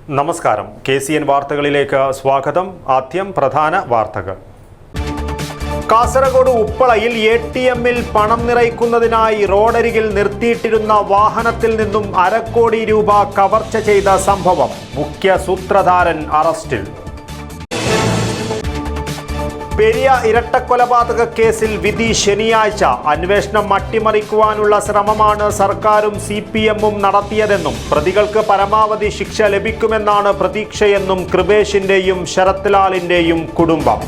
നമസ്കാരം. KCN വാർത്തകളിലേക്ക് സ്വാഗതം. ആദ്യം പ്രധാന വാർത്തകൾ. കാസർഗോഡ് ഉപ്പളയിൽ ATMൽ പണം നിറയ്ക്കുന്നതിനായി റോഡരികിൽ നിർത്തിയിട്ടിരുന്ന വാഹനത്തിൽ നിന്നും ₹1 കോടി കവർച്ച ചെയ്ത സംഭവം. മുഖ്യ സൂത്രധാരൻ അറസ്റ്റിൽ. പെരിയ ഇരട്ടക്കൊലപാതക കേസിൽ വിധി ശനിയാഴ്ച. അന്വേഷണം അട്ടിമറിക്കുവാനുള്ള ശ്രമമാണ് സർക്കാരും CPMും നടത്തിയതെന്നും പ്രതികൾക്ക് പരമാവധി ശിക്ഷ ലഭിക്കുമെന്നാണ് പ്രതീക്ഷയെന്നും കൃപേഷിന്റെയും ശരത് ലാലിന്റെയും കുടുംബം.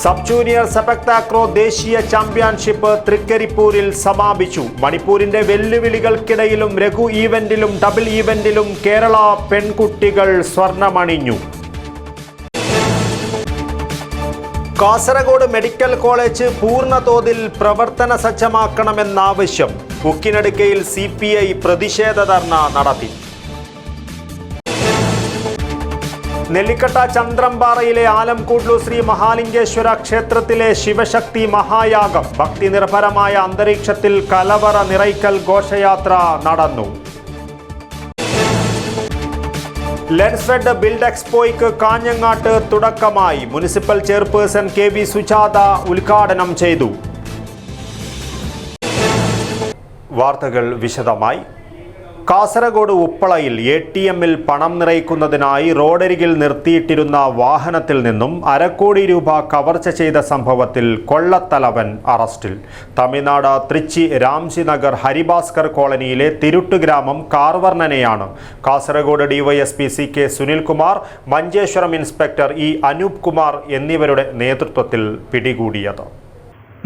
സബ് ജൂനിയർ സെപക് താക്രോ ദേശീയ ചാമ്പ്യൻഷിപ്പ് തൃക്കരിപ്പൂരിൽ സമാപിച്ചു. മണിപ്പൂരിന്റെ വെല്ലുവിളികൾക്കിടയിലും ലഘു ഈവന്റിലും ഡബിൾ ഈവന്റിലും കേരള പെൺകുട്ടികൾ സ്വർണമണിഞ്ഞു. കാസർഗോഡ് മെഡിക്കൽ കോളേജ് പൂർണ്ണതോതിൽ പ്രവർത്തന സജ്ജമാക്കണമെന്നാവശ്യം. ഉക്കിനടുക്കയിൽ CPI പ്രതിഷേധ ധർണ നടത്തി. നെല്ലിക്കട്ട ചന്ദ്രംപാറയിലെ ആലംകൂട്ലു ശ്രീ മഹാലിംഗേശ്വര ക്ഷേത്രത്തിലെ ശിവശക്തി മഹായാഗം. ഭക്തി നിർഭരമായ അന്തരീക്ഷത്തിൽ കലവറ നിറയ്ക്കൽ ഘോഷയാത്ര നടന്നു. ലെൻസ്ഫെഡ് ബിൽഡ് എക്സ്പോയ്ക്ക് കാഞ്ഞങ്ങാട്ട് തുടക്കമായി. മുനിസിപ്പൽ ചെയർപേഴ്സൺ KV സുജാത ഉദ്ഘാടനം ചെയ്തു. വാർത്തകൾ വിശദമായി. കാസർഗോഡ് ഉപ്പളയിൽ ATMൽ പണം നിറയ്ക്കുന്നതിനായി റോഡരികിൽ നിർത്തിയിട്ടിരുന്ന വാഹനത്തിൽ നിന്നും ₹1 കോടി കവർച്ച ചെയ്ത സംഭവത്തിൽ കൊള്ളത്തലവൻ അറസ്റ്റിൽ. തമിഴ്നാട് തൃച്ചി രാംജി നഗർ ഹരിഭാസ്കർ കോളനിയിലെ തിരുട്ട് ഗ്രാമം കാർവർണനെയാണ് Kasaragod DYSP CK Sunilkumar, Manjeshwaram inspector Anoop Kumar എന്നിവരുടെ നേതൃത്വത്തിൽ പിടികൂടിയത്.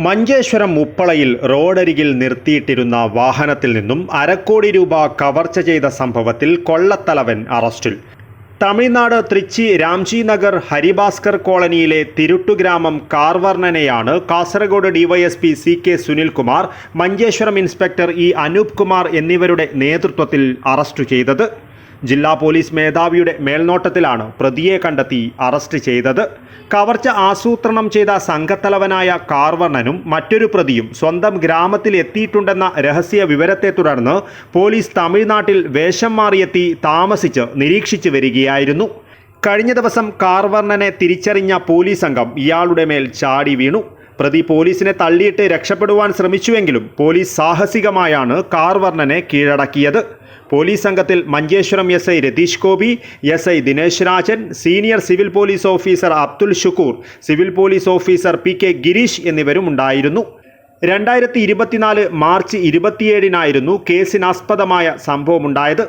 മഞ്ചേശ്വരം ഉപ്പളയിൽ റോഡരികിൽ നിർത്തിയിട്ടിരുന്ന വാഹനത്തിൽ നിന്നും ₹1 കോടി കവർച്ച ചെയ്ത സംഭവത്തിൽ കൊള്ളത്തലവൻ അറസ്റ്റിൽ. തമിഴ്നാട് തൃച്ചി രാംജി നഗർ ഹരിഭാസ്കർ കോളനിയിലെ തിരുട്ടുഗ്രാമം കാർവർണനെയാണ് Kasaragod DYSP CK Sunilkumar, Manjeshwaram inspector Anoop Kumar എന്നിവരുടെ നേതൃത്വത്തിൽ അറസ്റ്റ് ചെയ്തത്. ജില്ലാ പോലീസ് മേധാവിയുടെ മേൽനോട്ടത്തിലാണ് പ്രതിയെ കണ്ടെത്തി അറസ്റ്റ് ചെയ്തത്. കവർച്ച ആസൂത്രണം ചെയ്ത സംഘത്തലവനായ കാർവർണനും മറ്റൊരു പ്രതിയും സ്വന്തം ഗ്രാമത്തിൽ എത്തിയിട്ടുണ്ടെന്ന രഹസ്യ വിവരത്തെ തുടർന്ന് പോലീസ് തമിഴ്നാട്ടിൽ വേഷം മാറിയെത്തി താമസിച്ച് നിരീക്ഷിച്ചു വരികയായിരുന്നു. കഴിഞ്ഞ ദിവസം കാർവർണനെ തിരിച്ചറിഞ്ഞ പോലീസ് സംഘം ഇയാളുടെ മേൽ ചാടി വീണു. പ്രതി പോലീസിനെ തള്ളിയിട്ട് രക്ഷപ്പെടുവാൻ ശ്രമിച്ചുവെങ്കിലും പോലീസ് സാഹസികമായാണ് കാർവർണനെ കീഴടക്കിയത്. പോലീസ് സംഘത്തിൽ Manjeshwaram SI Ratheesh Gopi, SI Dinesh Rajan, senior civil police officer Abdul Shukkur, civil police officer PK Gireesh എന്നിവരും ഉണ്ടായിരുന്നു. 2024 മാർച്ച് 27 കേസിനാസ്പദമായ സംഭവമുണ്ടായത്.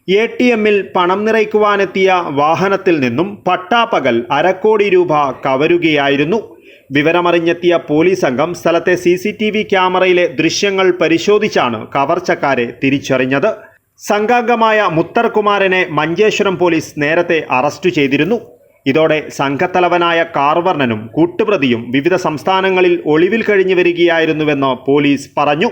ATMൽ പണം നിറയ്ക്കുവാനെത്തിയ വാഹനത്തിൽ നിന്നും പട്ടാപ്പകൽ ₹1 കോടി കവരുകയായിരുന്നു. വിവരമറിഞ്ഞെത്തിയ പോലീസ് സംഘം സ്ഥലത്തെ CCTV ക്യാമറയിലെ ദൃശ്യങ്ങൾ പരിശോധിച്ചാണ് കവർച്ചക്കാരെ തിരിച്ചറിഞ്ഞത്. സംഘാംഗമായ മുത്തർകുമാരനെ മഞ്ചേശ്വരം പോലീസ് നേരത്തെ അറസ്റ്റ് ചെയ്തിരുന്നു. ഇതോടെ സംഘത്തലവനായ കാർവർണനും കൂട്ടുപ്രതിയും വിവിധ സംസ്ഥാനങ്ങളിൽ ഒളിവിൽ കഴിഞ്ഞു വരികയായിരുന്നുവെന്ന് പോലീസ് പറഞ്ഞു.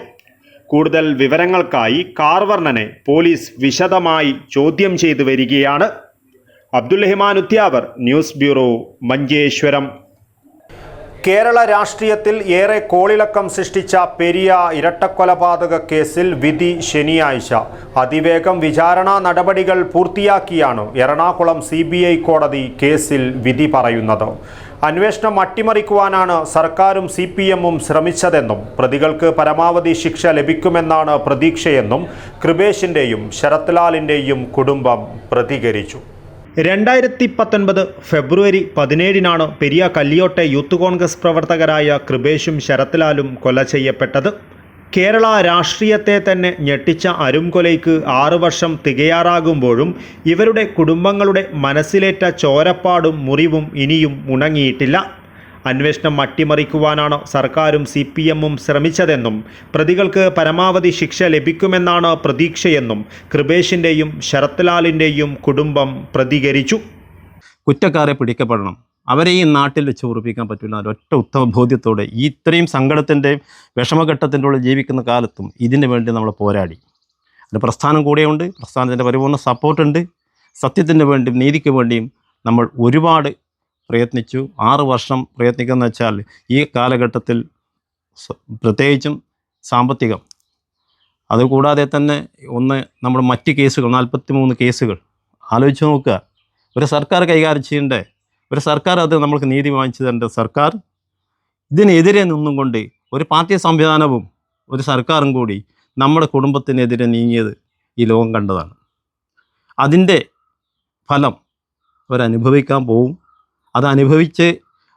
കൂടുതൽ വിവരങ്ങൾക്കായി കാർവർണനെ പോലീസ് വിശദമായി ചോദ്യം ചെയ്തു വരികയാണ്. Abdul Udyavar, news bureau, Manjeshwaram. കേരള രാഷ്ട്രീയത്തിൽ ഏറെ കോളിളക്കം സൃഷ്ടിച്ച പെരിയ ഇരട്ടക്കൊലപാതക കേസിൽ വിധി ശനിയാഴ്ച. അതിവേഗം വിചാരണാ നടപടികൾ പൂർത്തിയാക്കിയാണ് എറണാകുളം CBI കോടതി കേസിൽ വിധി പറയുന്നത്. അന്വേഷണം അട്ടിമറിക്കുവാനാണ് സർക്കാരും CPMും ശ്രമിച്ചതെന്നും പ്രതികൾക്ക് പരമാവധി ശിക്ഷ ലഭിക്കുമെന്നാണ് പ്രതീക്ഷയെന്നും കൃപേഷിന്റെയും ശരത് ലാലിന്റെയും കുടുംബം പ്രതികരിച്ചു. 2019 ഫെബ്രുവരി 17 പെരിയ കല്ലിയോട്ടെ യൂത്ത് കോൺഗ്രസ് പ്രവർത്തകരായ കൃപേഷും ശരത് ലാലും കൊല ചെയ്യപ്പെട്ടത്. കേരള രാഷ്ട്രീയത്തെ തന്നെ ഞെട്ടിച്ച അരുംകൊലയ്ക്ക് 6 വർഷം തികയാറാകുമ്പോഴും ഇവരുടെ കുടുംബങ്ങളുടെ മനസ്സിലേറ്റ ചോരപ്പാടും മുറിവും ഇനിയും ഉണങ്ങിയിട്ടില്ല. അന്വേഷണം അട്ടിമറിക്കുവാനാണ് സർക്കാരും CPMും ശ്രമിച്ചതെന്നും പ്രതികൾക്ക് പരമാവധി ശിക്ഷ ലഭിക്കുമെന്നാണ് പ്രതീക്ഷയെന്നും കൃപേഷിന്റെയും ശരത് ലാലിന്റെയും കുടുംബം പ്രതികരിച്ചു. കുറ്റക്കാരെ പിടിക്കപ്പെടണം, അവരെ ഈ നാട്ടിൽ വെച്ച് ഉറപ്പിക്കാൻ പറ്റില്ല. ഒരൊറ്റ ഉത്തമ ബോധ്യത്തോടെ ഇത്രയും സങ്കടത്തിൻ്റെയും വിഷമഘട്ടത്തിൻ്റെ ഉള്ളിൽ ജീവിക്കുന്ന കാലത്തും ഇതിനു വേണ്ടി നമ്മൾ പോരാടി. അതിൻ്റെ പ്രസ്ഥാനം കൂടെയുണ്ട്, പ്രസ്ഥാനത്തിൻ്റെ പരിപൂർണ്ണ സപ്പോർട്ടുണ്ട്. സത്യത്തിന് വേണ്ടിയും നീതിക്ക് വേണ്ടിയും നമ്മൾ ഒരുപാട് പ്രയത്നിച്ചു. 6 വർഷം പ്രയത്നിക്കുന്ന വെച്ചാൽ ഈ കാലഘട്ടത്തിൽ പ്രത്യേകിച്ചും സാമ്പത്തികം അതുകൂടാതെ തന്നെ നമ്മുടെ മറ്റ് കേസുകൾ 43 കേസുകൾ ആലോചിച്ച് നോക്കുക. ഒരു സർക്കാർ കൈകാര്യം ചെയ്യേണ്ടേ, ഒരു സർക്കാർ അത് നമ്മൾക്ക് നീതി വാങ്ങിച്ചു തരേണ്ട സർക്കാർ ഇതിനെതിരെ നിന്നും കൊണ്ട് ഒരു പാർട്ടി സംവിധാനവും ഒരു സർക്കാരും കൂടി നമ്മുടെ കുടുംബത്തിനെതിരെ നീങ്ങിയത് ഈ ലോകം കണ്ടതാണ്. അതിൻ്റെ ഫലം അവരനുഭവിക്കാൻ പോവും. അത് അനുഭവിച്ച്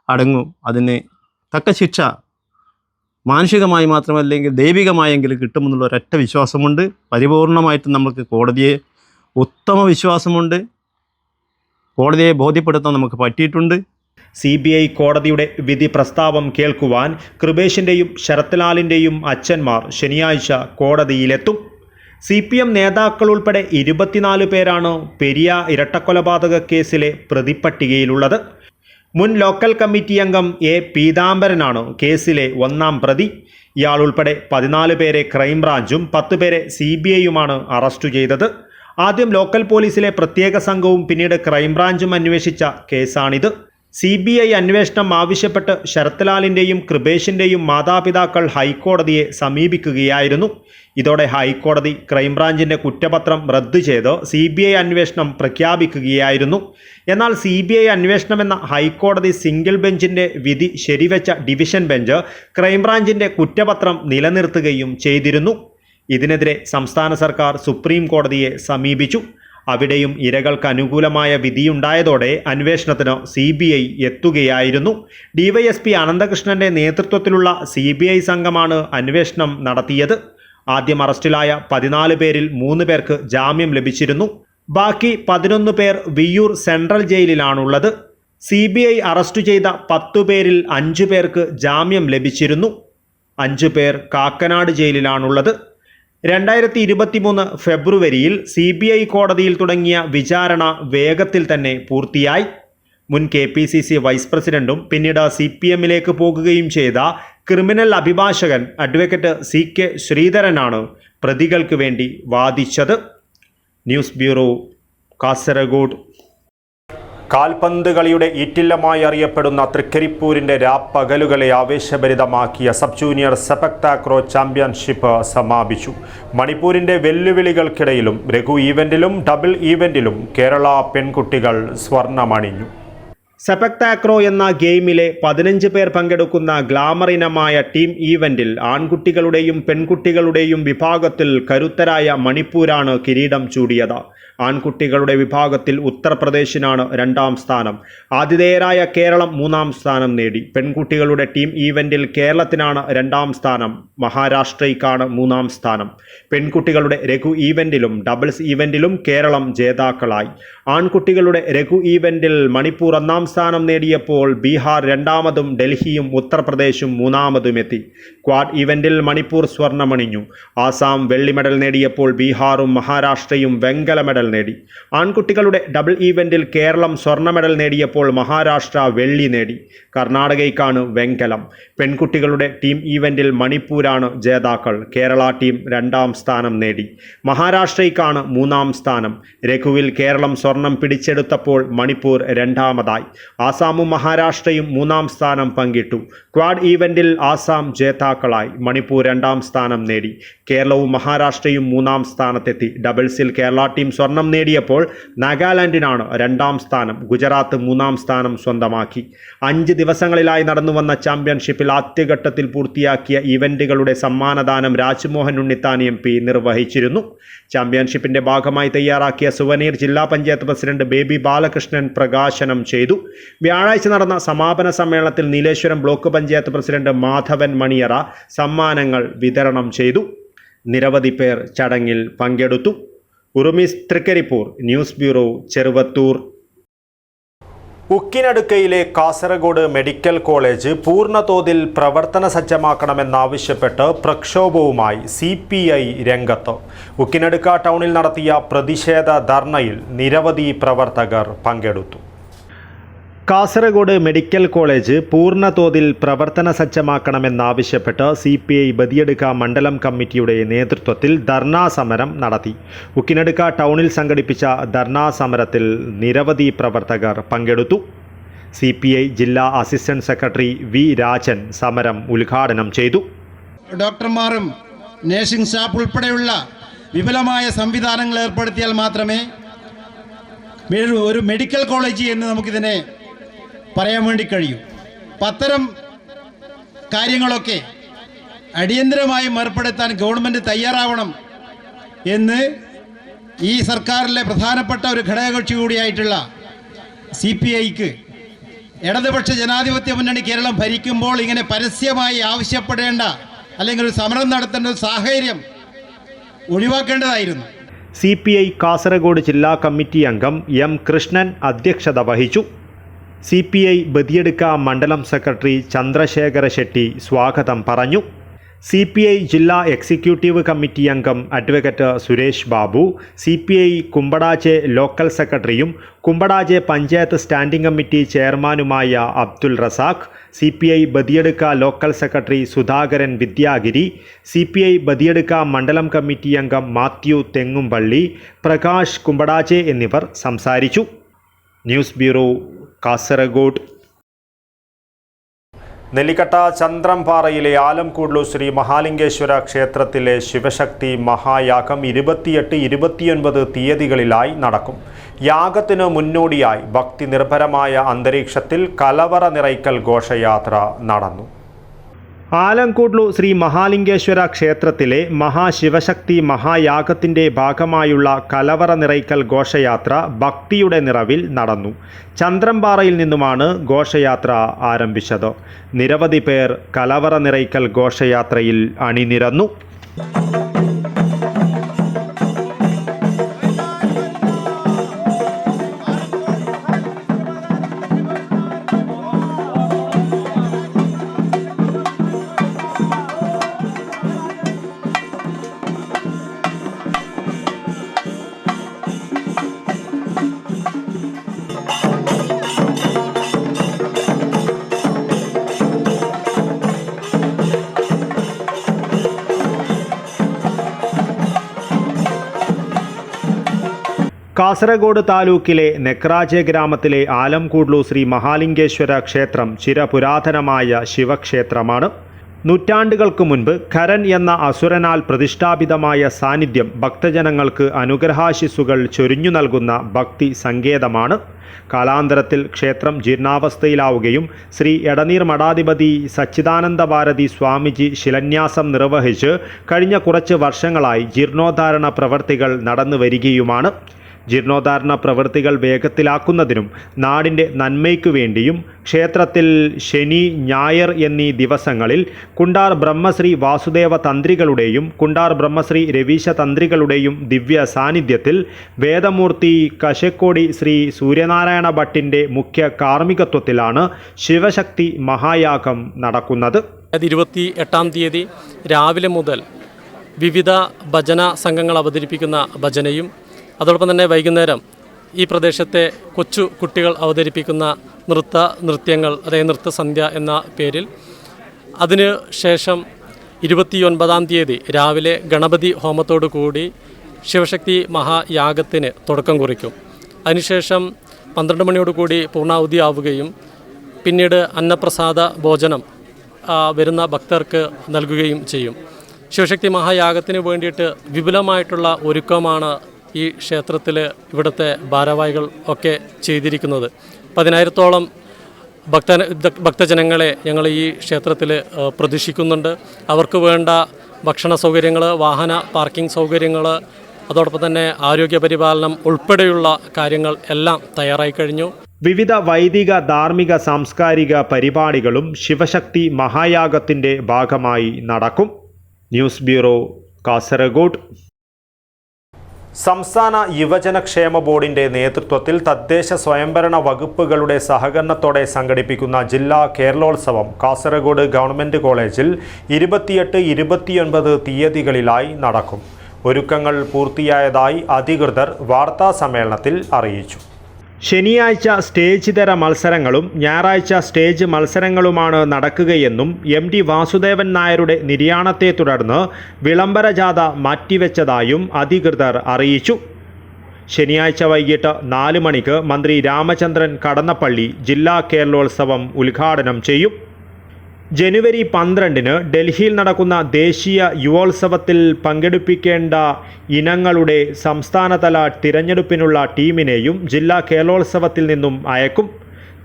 അടങ്ങും. അതിന് തക്ക ശിക്ഷ മാനുഷികമായി മാത്രമല്ലെങ്കിൽ ദൈവികമായെങ്കിലും കിട്ടുമെന്നുള്ള ഒരൊറ്റ വിശ്വാസമുണ്ട്. പരിപൂർണമായിട്ടും നമുക്ക് കോടതിയെ ഉത്തമ വിശ്വാസമുണ്ട്. കോടതിയെ ബോധ്യപ്പെടുത്താൻ നമുക്ക് പറ്റിയിട്ടുണ്ട്. CBI കോടതിയുടെ വിധി പ്രസ്താവം കേൾക്കുവാൻ കൃപേഷിൻ്റെയും ശരത്ലാലിൻ്റെയും അച്ഛന്മാർ ശനിയാഴ്ച കോടതിയിലെത്തും. CPM നേതാക്കൾ ഉൾപ്പെടെ 24 പേരാണ് പെരിയ ഇരട്ടക്കൊലപാതക കേസിലെ പ്രതിപ്പട്ടികയിലുള്ളത്. മുൻ ലോക്കൽ കമ്മിറ്റി അംഗം A. പീതാംബരനാണ് കേസിലെ 1-ാം പ്രതി. ഇയാൾ ഉൾപ്പെടെ 14 പേരെ ക്രൈംബ്രാഞ്ചും 10 പേരെ CBIയുമാണ് അറസ്റ്റ് ചെയ്തത്. ആദ്യം ലോക്കൽ പോലീസിലെ പ്രത്യേക സംഘവും പിന്നീട് ക്രൈംബ്രാഞ്ചും അന്വേഷിച്ച കേസാണിത്. CBI അന്വേഷണം ആവശ്യപ്പെട്ട് ശരത്ലാലിൻ്റെയും കൃപേഷിൻ്റെയും മാതാപിതാക്കൾ ഹൈക്കോടതിയെ സമീപിക്കുകയായിരുന്നു. ഇതോടെ ഹൈക്കോടതി ക്രൈംബ്രാഞ്ചിൻ്റെ കുറ്റപത്രം റദ്ദു ചെയ്ത് CBI അന്വേഷണം പ്രഖ്യാപിക്കുകയായിരുന്നു. എന്നാൽ CBI അന്വേഷണമെന്ന ഹൈക്കോടതി സിംഗിൾ ബെഞ്ചിൻ്റെ വിധി ശരിവെച്ച ഡിവിഷൻ ബെഞ്ച് ക്രൈംബ്രാഞ്ചിൻ്റെ കുറ്റപത്രം നിലനിർത്തുകയും ചെയ്തിരുന്നു. ഇതിനെതിരെ സംസ്ഥാന സർക്കാർ സുപ്രീം കോടതിയെ സമീപിച്ചു. അവിടെയും ഇരകൾക്ക് അനുകൂലമായ വിധിയുണ്ടായതോടെ അന്വേഷണത്തിന് CBI എത്തുകയായിരുന്നു. DYSP അനന്തകൃഷ്ണൻ്റെ നേതൃത്വത്തിലുള്ള CBI സംഘമാണ് അന്വേഷണം നടത്തിയത്. ആദ്യം അറസ്റ്റിലായ 14 പേരിൽ 3 പേർക്ക് ജാമ്യം ലഭിച്ചിരുന്നു. ബാക്കി 11 പേർ വിയ്യൂർ സെൻട്രൽ ജയിലിലാണുള്ളത്. CBI അറസ്റ്റ് ചെയ്ത 10 പേരിൽ 5 പേർക്ക് ജാമ്യം ലഭിച്ചിരുന്നു. 5 പേർ കാക്കനാട് ജയിലിലാണുള്ളത്. 2023 ഫെബ്രുവരിയിൽ CBI കോടതിയിൽ തുടങ്ങിയ വിചാരണ വേഗത്തിൽ തന്നെ പൂർത്തിയായി. മുൻ KPCC വൈസ് പ്രസിഡന്റും പിന്നീട് CPMലേക്ക് പോകുകയും ചെയ്ത ക്രിമിനൽ അഭിഭാഷകൻ അഡ്വക്കേറ്റ് CK ശ്രീധരനാണ് പ്രതികൾക്ക് വേണ്ടി വാദിച്ചത്. News bureau, Kasaragod. കാൽപന്ത് കളിയുടെ ഈറ്റില്ലമായി അറിയപ്പെടുന്ന തൃക്കരിപ്പൂരിൻ്റെ രാപ്പകലുകളെ ആവേശഭരിതമാക്കിയ sub junior sepak takraw championship സമാപിച്ചു. മണിപ്പൂരിൻ്റെ വെല്ലുവിളികൾക്കിടയിലും ലഘു ഈവൻറ്റിലും ഡബിൾ ഈവൻറ്റിലും കേരള പെൺകുട്ടികൾ സ്വർണ്ണമണിഞ്ഞു. സെപക് താക്രോ എന്ന ഗെയിമിലെ 15 പേർ പങ്കെടുക്കുന്ന ഗ്ലാമർ ഇനമായ ടീം ഈവൻറ്റിൽ ആൺകുട്ടികളുടെയും പെൺകുട്ടികളുടെയും വിഭാഗത്തിൽ കരുത്തരായ മണിപ്പൂരാണ് കിരീടം ചൂടിയത്. ആൺകുട്ടികളുടെ വിഭാഗത്തിൽ ഉത്തർപ്രദേശിനാണ് 2-ാം സ്ഥാനം. ആതിഥേയരായ കേരളം 3-ാം സ്ഥാനം നേടി. പെൺകുട്ടികളുടെ ടീം ഈവൻറ്റിൽ കേരളത്തിനാണ് 2-ാം സ്ഥാനം. മഹാരാഷ്ട്രയ്ക്കാണ് 3-ാം സ്ഥാനം. പെൺകുട്ടികളുടെ ലഘു ഈവൻറ്റിലും ഡബിൾസ് ഈവൻറ്റിലും കേരളം ജേതാക്കളായി. ആൺകുട്ടികളുടെ ലഘു ഈവൻറ്റിൽ മണിപ്പൂർ 1-ാം സ്ഥാനം നേടിയപ്പോൾ ബീഹാർ 2-ാമതും ഡൽഹിയും ഉത്തർപ്രദേശും 3-ാമതുമെത്തി. ക്വാഡ് ഈവൻറ്റിൽ മണിപ്പൂർ സ്വർണ്ണമണിഞ്ഞു. ആസാം വെള്ളി മെഡൽ നേടിയപ്പോൾ ബീഹാറും മഹാരാഷ്ട്രയും വെങ്കല മെഡൽ നേടി. ആൺകുട്ടികളുടെ ഡബിൾ ഈവൻറ്റിൽ കേരളം സ്വർണ്ണ മെഡൽ നേടിയപ്പോൾ മഹാരാഷ്ട്ര വെള്ളി നേടി. കർണാടകയ്ക്കാണ് വെങ്കലം. പെൺകുട്ടികളുടെ ടീം ഈവൻറ്റിൽ മണിപ്പൂരാണ് ജേതാക്കൾ. കേരള ടീം 2-ാം സ്ഥാനം നേടി. മഹാരാഷ്ട്രയ്ക്കാണ് 3-ാം സ്ഥാനം. രഘുവിൽ കേരളം സ്വർണം പിടിച്ചെടുത്തപ്പോൾ മണിപ്പൂർ 2-ാമതായി. ആസാമും മഹാരാഷ്ട്രയും 3-ാം സ്ഥാനം പങ്കിട്ടു. ക്വാഡ് ഈവൻറ്റിൽ ആസാം ജേതാക്കളായി. മണിപ്പൂർ 2-ാം സ്ഥാനം നേടി. കേരളവും മഹാരാഷ്ട്രയും 3-ാം സ്ഥാനത്തെത്തി. ഡബിൾസിൽ കേരള ടീം സ്വർണം നേടിയപ്പോൾ നാഗാലാൻഡിനാണ് 2-ാം സ്ഥാനം. ഗുജറാത്ത് 3-ാം സ്ഥാനം സ്വന്തമാക്കി. 5 ദിവസങ്ങളിലായി നടന്നുവന്ന ചാമ്പ്യൻഷിപ്പിൽ ആദ്യഘട്ടത്തിൽ പൂർത്തിയാക്കിയ ഇവന്റുകളുടെ സമ്മാനദാനം രാജ്മോഹൻ ഉണ്ണിത്താൻ MP നിർവഹിച്ചിരുന്നു. ചാമ്പ്യൻഷിപ്പിന്റെ ഭാഗമായി തയ്യാറാക്കിയ സുവനീർ ജില്ലാ പഞ്ചായത്ത് പ്രസിഡന്റ് ബേബി ബാലകൃഷ്ണൻ പ്രകാശനം ചെയ്തു. വ്യാഴാഴ്ച നടന്ന സമാപന സമ്മേളനത്തിൽ നീലേശ്വരം ബ്ലോക്ക് പഞ്ചായത്ത് പ്രസിഡന്റ് മാധവൻ മണിയറ സമ്മാനങ്ങൾ വിതരണം ചെയ്തു. നിരവധി പേർ ചടങ്ങിൽ പങ്കെടുത്തു. Urumis Trikaripur, news bureau, Cheruvathur. ഉക്കിനടുക്കയിലെ കാസർഗോഡ് മെഡിക്കൽ കോളേജ് പൂർണ്ണതോതിൽ പ്രവർത്തന സജ്ജമാക്കണമെന്നാവശ്യപ്പെട്ട് പ്രക്ഷോഭവുമായി CPI രംഗത്ത്. ഉക്കിനടുക്ക ടൗണിൽ നടത്തിയ പ്രതിഷേധ ധർണയിൽ നിരവധി പ്രവർത്തകർ പങ്കെടുത്തു. കാസർഗോഡ് മെഡിക്കൽ കോളേജ് പൂർണ്ണതോതിൽ പ്രവർത്തന സജ്ജമാക്കണമെന്നാവശ്യപ്പെട്ട് CPI ബദിയടുക്ക മണ്ഡലം കമ്മിറ്റിയുടെ നേതൃത്വത്തിൽ ധർണാ സമരം നടത്തി. ഉക്കിനടുക്ക ടൗണിൽ സംഘടിപ്പിച്ച ധർണാ സമരത്തിൽ നിരവധി പ്രവർത്തകർ പങ്കെടുത്തു. CPI ജില്ലാ അസിസ്റ്റന്റ് സെക്രട്ടറി V രാജൻ സമരം ഉദ്ഘാടനം ചെയ്തു. ഡോക്ടർമാരും നഴ്സിംഗ് സ്റ്റാഫ് ഉൾപ്പെടെയുള്ള വിപുലമായ സംവിധാനങ്ങൾ ഏർപ്പെടുത്തിയാൽ മാത്രമേ ഒരു മെഡിക്കൽ കോളേജ് എന്ന് നമുക്കിതിനെ പറയാൻ വേണ്ടി കഴിയും. അത്തരം കാര്യങ്ങളൊക്കെ അടിയന്തരമായി ഏർപ്പെടുത്താൻ ഗവൺമെൻറ് തയ്യാറാവണം എന്ന് ഈ സർക്കാരിലെ പ്രധാനപ്പെട്ട ഒരു ഘടകകക്ഷി കൂടിയായിട്ടുള്ള CPIക്ക് ഇടതുപക്ഷ ജനാധിപത്യ മുന്നണി കേരളം ഭരിക്കുമ്പോൾ ഇങ്ങനെ പരസ്യമായി ആവശ്യപ്പെടേണ്ട അല്ലെങ്കിൽ ഒരു സമരം നടത്തേണ്ട ഒരു സാഹചര്യം ഒഴിവാക്കേണ്ടതായിരുന്നു. CPI കാസർഗോഡ് ജില്ലാ കമ്മിറ്റി അംഗം M. കൃഷ്ണൻ അധ്യക്ഷത വഹിച്ചു. CPI ബദിയടുക്ക മണ്ഡലം സെക്രട്ടറി ചന്ദ്രശേഖര ഷെട്ടി സ്വാഗതം പറഞ്ഞു. CPI ജില്ലാ എക്സിക്യൂട്ടീവ് കമ്മിറ്റി അംഗം advocate Suresh Babu, CPI Kumbadaje local സെക്രട്ടറിയും കുമ്പടാചെ പഞ്ചായത്ത് സ്റ്റാൻഡിംഗ് കമ്മിറ്റി ചെയർമാനുമായ Abdul Razak, CPI Badiyadka local secretary Sudhakaran Vidyagiri, CPI Badiyadka മണ്ഡലം കമ്മിറ്റി അംഗം മാത്യു തെങ്ങുംപള്ളി, പ്രകാശ് കുമ്പടാചെ എന്നിവർ സംസാരിച്ചു. News bureau, Kasaragod. നെല്ലിക്കട്ട ചന്ദ്രംപാറയിലെ ആലംകൂഡ്ലു ശ്രീ മഹാലിംഗേശ്വര ക്ഷേത്രത്തിലെ ശിവശക്തി മഹായാഗം 28-29 തീയതികളിലായി നടക്കും. യാഗത്തിനു മുന്നോടിയായി ഭക്തി നിർഭരമായ അന്തരീക്ഷത്തിൽ കലവറ നിറയ്ക്കൽ ഘോഷയാത്ര നടന്നു. ആലംകൂഡ്ലു ശ്രീ മഹാലിംഗേശ്വര ക്ഷേത്രത്തിലെ മഹാശിവശക്തി മഹായാഗത്തിൻ്റെ ഭാഗമായുള്ള കലവറ നിറയ്ക്കൽ ഘോഷയാത്ര ഭക്തിയുടെ നിറവിൽ നടന്നു. ചന്ദ്രംപാറയിൽ നിന്നുമാണ് ഘോഷയാത്ര ആരംഭിച്ചത്. നിരവധി പേർ കലവറ നിറയ്ക്കൽ ഘോഷയാത്രയിൽ അണിനിരന്നു. കാസർഗോഡ് താലൂക്കിലെ നെക്രാജെ ഗ്രാമത്തിലെ ആലംകൂഡ്ലു ശ്രീ മഹാലിംഗേശ്വര ക്ഷേത്രം ചിരപുരാതനമായ ശിവക്ഷേത്രമാണ്. നൂറ്റാണ്ടുകൾക്ക് മുൻപ് ഖരൻ എന്ന അസുരനാൽ പ്രതിഷ്ഠാപിതമായ സാന്നിധ്യം ഭക്തജനങ്ങൾക്ക് അനുഗ്രഹാശിസ്സുകൾ ചൊരിഞ്ഞു നൽകുന്ന ഭക്തി സങ്കേതമാണ്. കാലാന്തരത്തിൽ ക്ഷേത്രം ജീർണാവസ്ഥയിലാവുകയും ശ്രീ എടനീർ മഠാധിപതി സച്ചിദാനന്ദ ഭാരതി സ്വാമിജി ശിലാന്യാസം നിർവഹിച്ച് കഴിഞ്ഞ കുറച്ച് വർഷങ്ങളായി ജീർണോദ്ധാരണ പ്രവൃത്തികൾ നടന്നു വരികയുമാണ്. ജീർണോദ്ധാരണ പ്രവൃത്തികൾ വേഗത്തിലാക്കുന്നതിനും നാടിൻ്റെ നന്മയ്ക്കു വേണ്ടിയും ക്ഷേത്രത്തിൽ ശനി, ഞായർ എന്നീ ദിവസങ്ങളിൽ കുണ്ടാർ ബ്രഹ്മശ്രീ വാസുദേവ തന്ത്രികളുടെയും കുണ്ടാർ ബ്രഹ്മശ്രീ രവീശ തന്ത്രികളുടെയും ദിവ്യ സാന്നിധ്യത്തിൽ വേദമൂർത്തി കശക്കോടി ശ്രീ സൂര്യനാരായണ ഭട്ടിൻ്റെ മുഖ്യ കാർമ്മികത്വത്തിലാണ് ശിവശക്തി മഹായാഗം നടക്കുന്നത്. 28-ാം തീയതി രാവിലെ മുതൽ വിവിധ ഭജന സംഘങ്ങൾ അവതരിപ്പിക്കുന്ന ഭജനയും അതോടൊപ്പം തന്നെ വൈകുന്നേരം ഈ പ്രദേശത്തെ കൊച്ചു കുട്ടികൾ അവതരിപ്പിക്കുന്ന നൃത്യങ്ങൾ, അതായത് നൃത്തസന്ധ്യ എന്ന പേരിൽ. അതിന് ശേഷം 29-ാം തീയതി രാവിലെ ഗണപതി ഹോമത്തോടു കൂടി ശിവശക്തി മഹായാഗത്തിന് തുടക്കം കുറിക്കും. അതിനുശേഷം 12 മണിയോടുകൂടി പൂർണ്ണാഹുതി ആവുകയും പിന്നീട് അന്നപ്രസാദ ഭോജനം വരുന്ന ഭക്തർക്ക് നൽകുകയും ചെയ്യും. ശിവശക്തി മഹായാഗത്തിന് വേണ്ടിയിട്ട് വിപുലമായിട്ടുള്ള ഒരുക്കമാണ് ഈ ക്ഷേത്രത്തിൽ ഇവിടുത്തെ ഭാരവാഹികൾ ഒക്കെ ചെയ്തിരിക്കുന്നത്. 10,000-ഓളം ഭക്തജനങ്ങളെ ഞങ്ങൾ ഈ ക്ഷേത്രത്തിൽ പ്രതീക്ഷിക്കുന്നുണ്ട്. അവർക്ക് വേണ്ട ഭക്ഷണ സൗകര്യങ്ങൾ, വാഹന പാർക്കിംഗ് സൗകര്യങ്ങൾ, അതോടൊപ്പം തന്നെ ആരോഗ്യ പരിപാലനം ഉൾപ്പെടെയുള്ള കാര്യങ്ങൾ എല്ലാം തയ്യാറായി കഴിഞ്ഞു. വിവിധ വൈദിക, ധാർമ്മിക, സാംസ്കാരിക പരിപാടികളും ശിവശക്തി മഹായാഗത്തിൻ്റെ ഭാഗമായി നടക്കും. News bureau, Kasaragod. സംസ്ഥാന യുവജനക്ഷേമ ബോർഡിൻ്റെ നേതൃത്വത്തിൽ തദ്ദേശ സ്വയംഭരണ വകുപ്പുകളുടെ സഹകരണത്തോടെ സംഘടിപ്പിക്കുന്ന ജില്ലാ കേരളോത്സവം കാസർഗോഡ് ഗവൺമെൻറ് കോളേജിൽ 28-29 തീയതികളിലായി നടക്കും. ഒരുക്കങ്ങൾ പൂർത്തിയായതായി അധികൃതർ വാർത്താസമ്മേളനത്തിൽ അറിയിച്ചു. ശനിയാഴ്ച സ്റ്റേജ് ഇതര മത്സരങ്ങളും ഞായറാഴ്ച സ്റ്റേജ് മത്സരങ്ങളുമാണ് നടക്കുകയെന്നും MD വാസുദേവൻ നായരുടെ നിര്യാണത്തെ തുടർന്ന് വിളംബര ജാഥ മാറ്റിവെച്ചതായും അധികൃതർ അറിയിച്ചു. ശനിയാഴ്ച വൈകിട്ട് 4 മണിക്ക് മന്ത്രി രാമചന്ദ്രൻ കടന്നപ്പള്ളി ജില്ലാ കേരളോത്സവം ഉദ്ഘാടനം ചെയ്യും. ജനുവരി 12-ന് ഡൽഹിയിൽ നടക്കുന്ന ദേശീയ യുവോത്സവത്തിൽ പങ്കെടുപ്പിക്കേണ്ട ഇനങ്ങളുടെ സംസ്ഥാനതല തിരഞ്ഞെടുപ്പിനുള്ള ടീമിനെയും ജില്ലാ കേരളോത്സവത്തിൽ നിന്നും അയക്കും.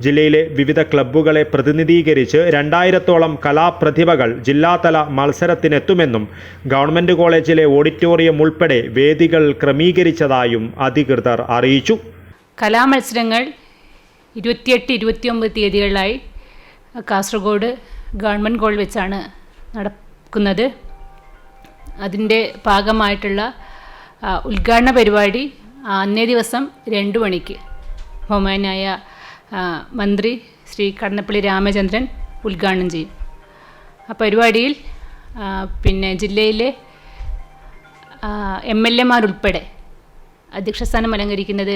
ജില്ലയിലെ വിവിധ ക്ലബ്ബുകളെ പ്രതിനിധീകരിച്ച് 2000-ഓളം കലാപ്രതിഭകൾ ജില്ലാതല മത്സരത്തിനെത്തുമെന്നും ഗവൺമെൻറ് കോളേജിലെ ഓഡിറ്റോറിയം ഉൾപ്പെടെ വേദികൾ ക്രമീകരിച്ചതായും അധികൃതർ അറിയിച്ചു. കലാമത്സരങ്ങൾ 28-29 തീയതികളിലായി കാസർഗോഡ് ഗവൺമെൻറ് കോളേജ് വെച്ചാണ് നടക്കുന്നത്. അതിൻ്റെ ഭാഗമായിട്ടുള്ള ഉദ്ഘാടന പരിപാടി അന്നേ ദിവസം 2 മണിക്ക് ബഹുമാനായ മന്ത്രി ശ്രീ കടന്നപ്പള്ളി രാമചന്ദ്രൻ ഉദ്ഘാടനം ചെയ്യും. ആ പരിപാടിയിൽ ജില്ലയിലെ MLA-മാരുൾപ്പെടെ അധ്യക്ഷസ്ഥാനം അലങ്കരിക്കുന്നത്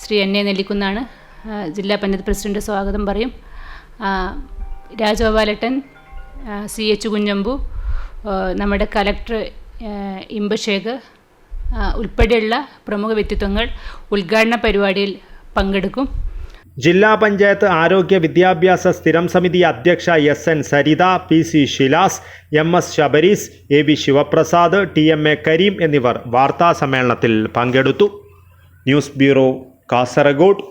ശ്രീ N.A. നെല്ലിക്കുന്നാണ്. ജില്ലാ പഞ്ചായത്ത് പ്രസിഡന്റ് സ്വാഗതം പറയും. രാജഗോപാലേട്ടൻ, CH കുഞ്ഞമ്പു, നമ്മുടെ കലക്ടർ ഇമ്പശേഖർ ഉൾപ്പെടെയുള്ള പ്രമുഖ വ്യക്തിത്വങ്ങൾ ഉദ്ഘാടന പരിപാടിയിൽ പങ്കെടുക്കും. ജില്ലാ പഞ്ചായത്ത് ആരോഗ്യ വിദ്യാഭ്യാസ സ്ഥിരം സമിതി അധ്യക്ഷ SN Saritha, PC Shilas, MS ശബരീസ്, AV Sivaprasad, TMA Kareem എന്നിവർ വാർത്താ സമ്മേളനത്തിൽ പങ്കെടുത്തു. News bureau, Kasaragod.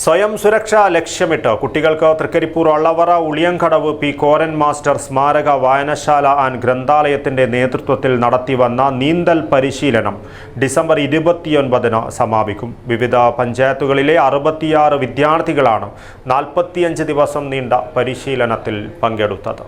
സ്വയം സുരക്ഷ ലക്ഷ്യമിട്ട് കുട്ടികൾക്ക് തൃക്കരിപ്പൂർ അള്ളവറ ഉളിയങ്കടവ് P. കോരൻ മാസ്റ്റർ സ്മാരക വായനശാല ആൻഡ് ഗ്രന്ഥാലയത്തിൻ്റെ നേതൃത്വത്തിൽ നടത്തിവന്ന നീന്തൽ പരിശീലനം ഡിസംബർ 29-ന് സമാപിക്കും. വിവിധ പഞ്ചായത്തുകളിലെ 66 വിദ്യാർത്ഥികളാണ് 45 ദിവസം നീണ്ട പരിശീലനത്തിൽ പങ്കെടുത്തത്.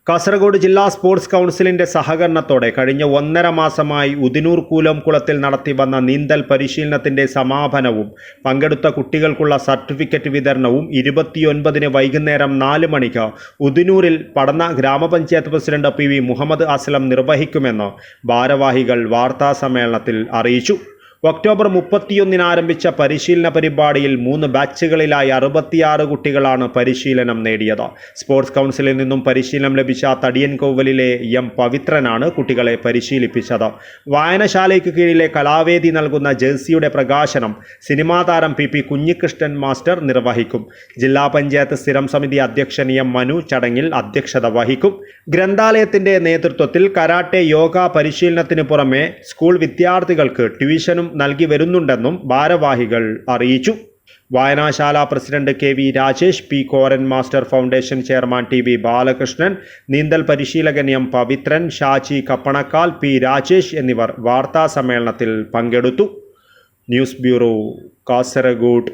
കാസർഗോഡ് ജില്ലാ സ്പോർട്സ് കൗൺസിലിൻ്റെ സഹകരണത്തോടെ കഴിഞ്ഞ 1.5 മാസമായി ഉദിനൂർ കൂലംകുളത്തിൽ നടത്തിവന്ന നീന്തൽ പരിശീലനത്തിൻ്റെ സമാപനവും പങ്കെടുത്ത കുട്ടികൾക്കുള്ള സർട്ടിഫിക്കറ്റ് വിതരണവും 29-ന് വൈകുന്നേരം 4 മണിക്ക് ഉദിനൂരിൽ പടന്ന ഗ്രാമപഞ്ചായത്ത് പ്രസിഡന്റ് PV മുഹമ്മദ് അസ്ലം നിർവഹിക്കുമെന്ന് ഭാരവാഹികൾ വാർത്താസമ്മേളനത്തിൽ അറിയിച്ചു. ഒക്ടോബർ 31-ന് ആരംഭിച്ച പരിശീലന പരിപാടിയിൽ 3 ബാച്ചുകളിലായി 66 കുട്ടികളാണ് പരിശീലനം നേടിയത്. സ്പോർട്സ് കൗൺസിലിൽ നിന്നും പരിശീലനം ലഭിച്ച തടിയൻകോവലിലെ M. പവിത്രനാണ് കുട്ടികളെ പരിശീലിപ്പിച്ചത്. വായനശാലയ്ക്ക് കീഴിലെ കലാവേദി നൽകുന്ന ജേഴ്സിയുടെ പ്രകാശനം സിനിമാ താരം PP കുഞ്ഞികൃഷ്ണൻ മാസ്റ്റർ നിർവഹിക്കും. ജില്ലാ പഞ്ചായത്ത് സ്ഥിരം സമിതി അധ്യക്ഷൻ M. മനു ചടങ്ങിൽ അധ്യക്ഷത വഹിക്കും. ഗ്രന്ഥാലയത്തിൻ്റെ നേതൃത്വത്തിൽ കരാട്ടെ, യോഗ പരിശീലനത്തിന് പുറമെ സ്കൂൾ വിദ്യാർത്ഥികൾക്ക് ട്യൂഷനും നൽകി വരുന്നുണ്ടെന്നും ഭാരവാഹികൾ അറിയിച്ചു. വായനാശാല president KV Rajesh, P. Koran master foundation chairman TB Balakrishnan, നീന്തൽ പരിശീലകൻ M. പവിത്രൻ, ഷാജി കപ്പണക്കാൽ, P. രാജേഷ് എന്നിവർ വാർത്താ സമ്മേളനത്തിൽ പങ്കെടുത്തു. News bureau, Kasaragod.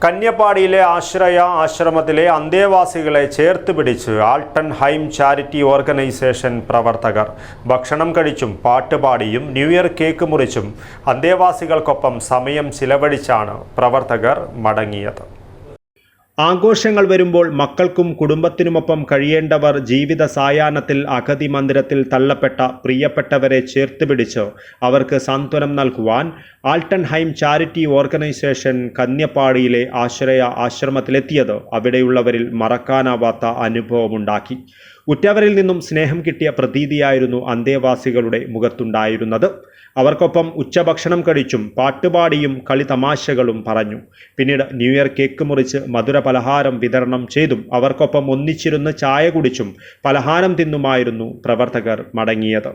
കന്യപ്പാടിയിലെ ആശ്രയ ആശ്രമത്തിലെ അന്തേവാസികളെ ചേർത്ത് പിടിച്ച് ആൾട്ടൺ ഹൈം ചാരിറ്റി ഓർഗനൈസേഷൻ പ്രവർത്തകർ ഭക്ഷണം കഴിച്ചും പാട്ടുപാടിയും ന്യൂ ഇയർ കേക്ക് മുറിച്ചും അന്തേവാസികൾക്കൊപ്പം സമയം ചിലവഴിച്ചാണ് പ്രവർത്തകർ മടങ്ങിയത്. ആഘോഷങ്ങൾ വരുമ്പോൾ മക്കൾക്കും കുടുംബത്തിനുമൊപ്പം കഴിയേണ്ടവർ ജീവിത സായാഹ്നത്തിൽ അഗതി മന്ദിരത്തിൽ തള്ളപ്പെട്ട പ്രിയപ്പെട്ടവരെ ചേർത്ത് പിടിച്ച് അവർക്ക് സാന്ത്വനം നൽകുവാൻ ആൾട്ടൺ ഹൈം ചാരിറ്റി ഓർഗനൈസേഷൻ കന്യപ്പാടിയിലെ ആശ്രയ ആശ്രമത്തിലെത്തിയത് അവിടെയുള്ളവരിൽ മറക്കാനാവാത്ത അനുഭവമുണ്ടാക്കി. ഉറ്റവരിൽ നിന്നും സ്നേഹം കിട്ടിയ പ്രതീതിയായിരുന്നു അന്തേവാസികളുടെ മുഖത്തുണ്ടായിരുന്നത്. അവർക്കൊപ്പം ഉച്ചഭക്ഷണം കഴിച്ചും പാട്ടുപാടിയും കളിതമാശകളും പറഞ്ഞു. പിന്നീട് ന്യൂ ഇയർ കേക്ക് മുറിച്ച് മധുര പലഹാരം വിതരണം ചെയ്തും അവർക്കൊപ്പം ഒന്നിച്ചിരുന്ന് ചായ കുടിച്ചും പലഹാരം തിന്നുമായിരുന്നു പ്രവർത്തകർ മടങ്ങിയത്.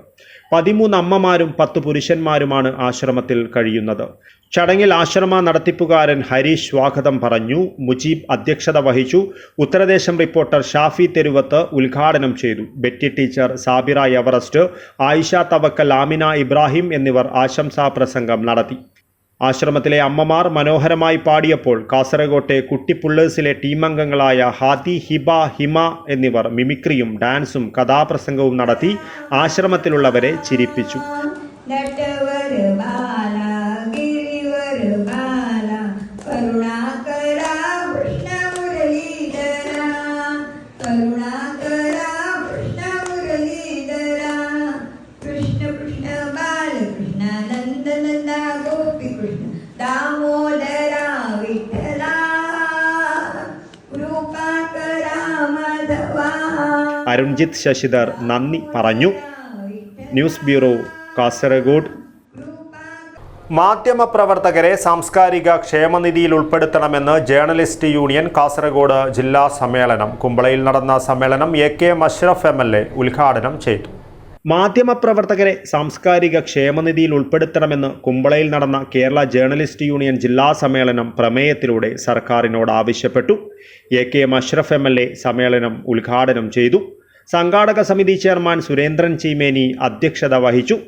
13 അമ്മമാരും 10 പുരുഷന്മാരുമാണ് ആശ്രമത്തിൽ കഴിയുന്നത്. ചടങ്ങിൽ ആശ്രമ നടത്തിപ്പുകാരൻ ഹരീഷ് സ്വാഗതം പറഞ്ഞു. മുജീബ് അധ്യക്ഷത വഹിച്ചു. ഉത്തരദേശം റിപ്പോർട്ടർ ഷാഫി തെരുവത്ത് ഉദ്ഘാടനം ചെയ്തു. Betty teacher, Sabira Everest, Ayisha Thavakkal, Amina Ibrahim എന്നിവർ ആശംസാ പ്രസംഗം നടത്തി. ആശ്രമത്തിലെ അമ്മമാർ മനോഹരമായി പാടിയപ്പോൾ കാസർഗോട്ടെ കുട്ടിപ്പുള്ളേഴ്സിലെ ടീമംഗങ്ങളായ ഹാദി, ഹിബ, ഹിമ എന്നിവർ മിമിക്രിയും ഡാൻസും കഥാപ്രസംഗവും നടത്തി ആശ്രമത്തിലുള്ളവരെ ചിരിപ്പിച്ചു. അരുൺജിത്ത് ശശിധർ നന്ദി പറഞ്ഞു. News bureau, Kasaragod. മാധ്യമപ്രവർത്തകരെ സാംസ്കാരിക ക്ഷേമനിധിയിൽ ഉൾപ്പെടുത്തണമെന്ന് ജേർണലിസ്റ്റ് യൂണിയൻ കാസർഗോഡ് ജില്ലാ സമ്മേളനം. കുമ്പളയിൽ നടന്ന സമ്മേളനം AK അഷ്റഫ് MLA ഉദ്ഘാടനം ചെയ്തു. മാധ്യമപ്രവർത്തകരെ സാംസ്കാരിക ക്ഷേമനിധിയിൽ ഉൾപ്പെടുത്തണമെന്ന് കുമ്പളയിൽ നടന്ന കേരള ജേർണലിസ്റ്റ് യൂണിയൻ ജില്ലാ സമ്മേളനം പ്രമേയത്തിലൂടെ സർക്കാരിനോട് ആവശ്യപ്പെട്ടു. AK അഷ്റഫ് MLA സമ്മേളനം ഉദ്ഘാടനം ചെയ്തു. സംഘാടക സമിതി ചെയർമാൻ സുരേന്ദ്രൻ ചീമേനി അധ്യക്ഷത വഹിച്ചു.